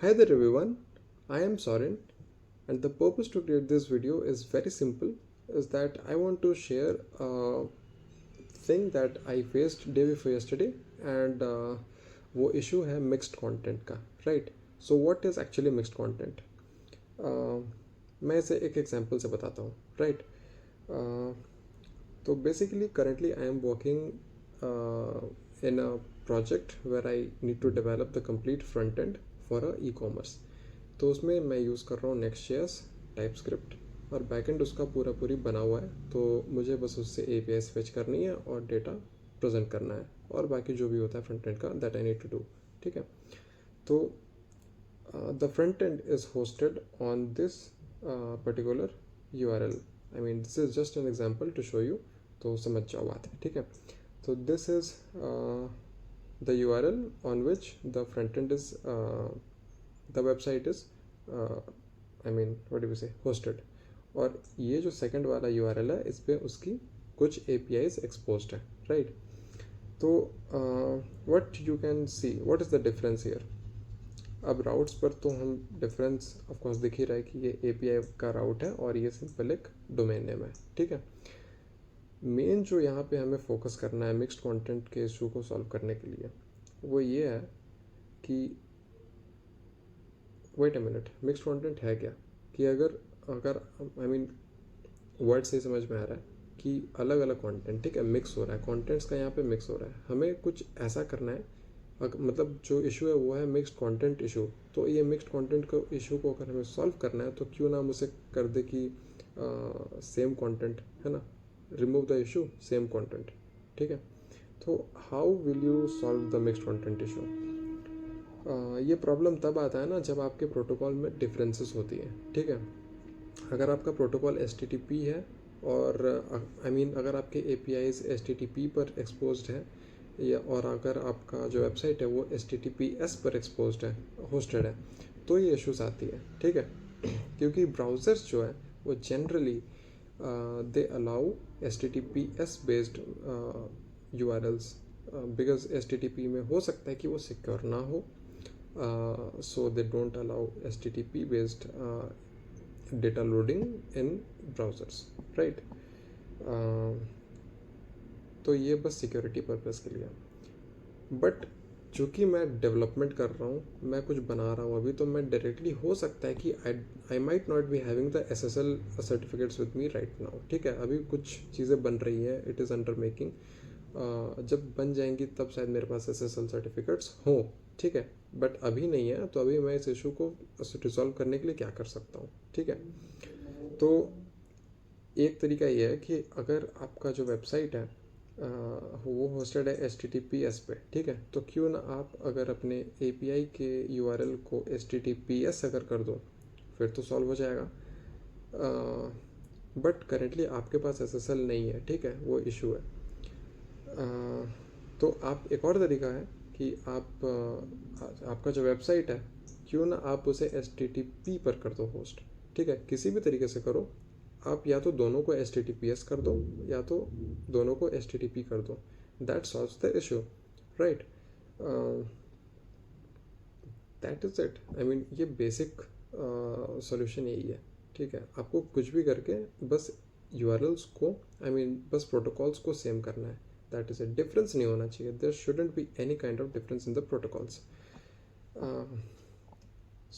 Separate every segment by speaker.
Speaker 1: Hi there everyone, I am Soren and the purpose to create this video is very simple is that I want to share a thing that I faced day before yesterday and वो issue है mixed content का right. So what is actually mixed content? मैं इसे एक example से बताता हूँ right. So basically currently I am working in a project where I need to develop the complete front end for a e-commerce. तो उसमें मैं यूज़ कर रहा हूँ Next.js, TypeScript और बैकएंड उसका पूरा पूरी बना हुआ है. तो मुझे बस उससे API फेच करनी है और डेटा प्रेजेंट करना है और बाकी जो भी होता है फ्रंट एंड का that I need to do. ठीक है. तो the front end is hosted on this particular URL. I mean this is just an example to show you. तो समझ जाओ बात है. ठीक है. तो this is the URL on which the front end is the website is I mean what do we say hosted. और ये जो सेकंड वाला URL है इस पर उसकी कुछ APIs exposed है right. तो what you can see what is the difference here. अब राउट्स पर तो हम डिफरेंस ऑफकोर्स दिख ही रहा है कि ये API का राउट है और ये सिंपल एक डोमेन नेम है. ठीक है. मेन जो यहाँ पे हमें फोकस करना है मिक्स्ड कंटेंट के इशू को सॉल्व करने के लिए वो ये है कि wait a minute mixed content है क्या. कि अगर अगर आई मीन वर्ड से समझ में आ रहा है कि अलग अलग कंटेंट ठीक है मिक्स हो रहा है. कंटेंट्स का यहाँ पे मिक्स हो रहा है. हमें कुछ ऐसा करना है मतलब जो इशू है वो है मिक्स्ड कंटेंट इशू. तो ये मिक्स्ड कंटेंट को इशू को अगर हमें सॉल्व करना है तो क्यों ना हम उसे कर दे कि सेम कंटेंट है ना. Remove the issue same content. ठीक है. तो how will you solve the mixed content issue. ये प्रॉब्लम तब आता है ना जब आपके प्रोटोकॉल में डिफरेंसेस होती है. ठीक है. अगर आपका प्रोटोकॉल HTTP है और आई मीन अगर आपके APIs HTTP पर एक्सपोज्ड है या और अगर आपका जो वेबसाइट है वो HTTPS पर एक्सपोज्ड है होस्टेड है तो ये इश्यूज आती है. ठीक है. क्योंकि ब्राउज़र्स जो है वो generally they allow HTTPS based URLs because HTTP में हो सकता है कि वो सिक्योर ना हो. So they don't allow HTTP based data loading in browsers right. तो ये बस सिक्योरिटी पर्पस के लिए. बट चूँकि मैं डेवलपमेंट कर रहा हूँ मैं कुछ बना रहा हूँ अभी तो मैं डायरेक्टली हो सकता है कि I might not be having the SSL certificates with me right now. ठीक है. अभी कुछ चीज़ें बन रही है. It is under making. जब बन जाएंगी तब शायद मेरे पास SSL सर्टिफिकेट्स हों. ठीक है. बट अभी नहीं है. तो अभी मैं इस इशू को रिजॉल्व करने के लिए क्या कर सकता हूँ. ठीक है. तो एक तरीका ये है कि अगर आपका जो वेबसाइट है वो होस्टेड है HTTPS पे. ठीक है. तो क्यों ना आप अगर अपने API के URL को HTTPS अगर कर दो फिर तो सॉल्व हो जाएगा. बट करेंटली आपके पास SSL नहीं है. ठीक है. वो इशू है. तो आप एक और तरीका है कि आप आपका जो वेबसाइट है क्यों ना आप उसे HTTP पर कर दो होस्ट. ठीक है. किसी भी तरीके से करो आप या तो दोनों को HTTPS कर दो या तो दोनों को HTTP कर दो. That solves the issue right. That is it. I mean ये बेसिक सॉल्यूशन यही है. ठीक है. आपको कुछ भी करके बस URLs को आई मीन बस प्रोटोकॉल्स को सेम करना है. That is it. डिफरेंस नहीं होना चाहिए. There shouldn't be any kind of difference in the protocols.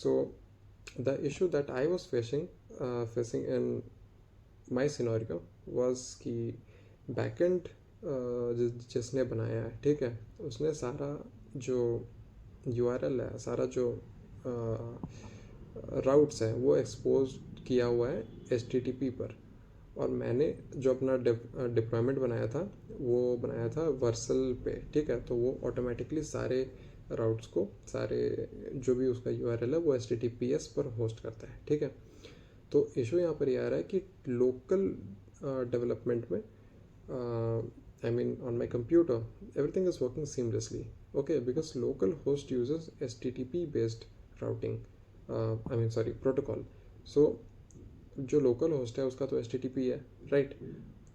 Speaker 1: So the issue that I was facing in my scenario was कि बैकएंड जिसने बनाया है ठीक है उसने सारा जो URL है सारा जो राउट्स है वो एक्सपोज किया हुआ है HTTP पर. और मैंने जो अपना डिप्लॉयमेंट बनाया था वो बनाया था वर्सल पे. ठीक है. तो वो ऑटोमेटिकली सारे राउट्स को सारे जो भी उसका URL है वो HTTPS पर होस्ट करता है. ठीक है. तो इशू यहाँ पर ये आ रहा है कि लोकल डेवलपमेंट में I mean on my computer everything is working seamlessly. Okay. Because local host uses HTTP based routing I mean sorry protocol. So जो लोकल होस्ट है उसका तो HTTP है राइट.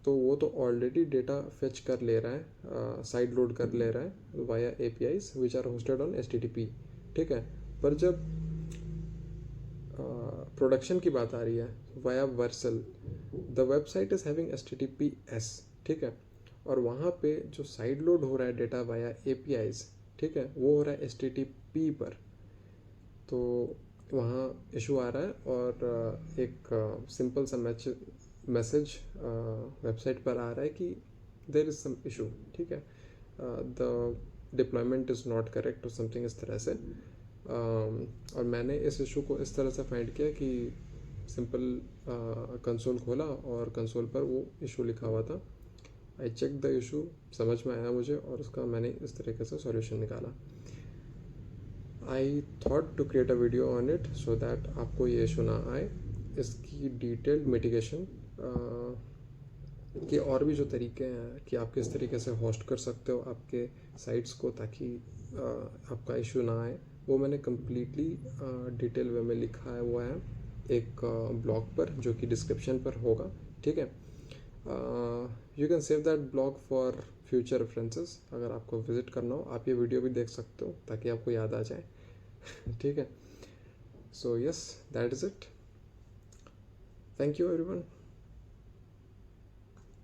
Speaker 1: तो वो तो ऑलरेडी डेटा फेच कर ले रहा है साइड लोड कर ले रहा है via APIs which are hosted on HTTP. ठीक है. पर जब प्रोडक्शन की बात आ रही है via Vercel, the website is having HTTPS, ठीक है, और वहाँ पे जो साइड लोड हो रहा है डेटा वाया APIs, ठीक है, वो हो रहा है HTTP पर, तो वहाँ इशू आ रहा है। और एक सिंपल सा मैसेज वेबसाइट पर आ रहा है कि देर इज़ सम इशू, ठीक है, the deployment is not correct और समथिंग इस तरह से। और मैंने इस इशू को इस तरह से फाइंड किया कि सिंपल कंसोल खोला और कंसोल पर वो इशू लिखा हुआ था। आई चेक द इशू, समझ में आया मुझे, और उसका मैंने इस तरीके से सॉल्यूशन निकाला। I thought to create a video on it so that आपको ये इशू ना आए। इसकी डिटेल्ड मिटिगेशन के और भी जो तरीके हैं कि आप किस तरीके से होस्ट कर सकते हो आपके साइट्स को ताकि आपका इशू ना आए, वो मैंने कम्प्लीटली डिटेल वे में लिखा है हुआ है एक ब्लॉग पर, जो कि डिस्क्रिप्शन पर होगा, ठीक है। You can save that blog for future references. अगर आपको विजिट करना हो आप ये वीडियो भी देख सकते हो ताकि आपको याद आ जाए। ठीक है, so yes, that is it. Thank you everyone.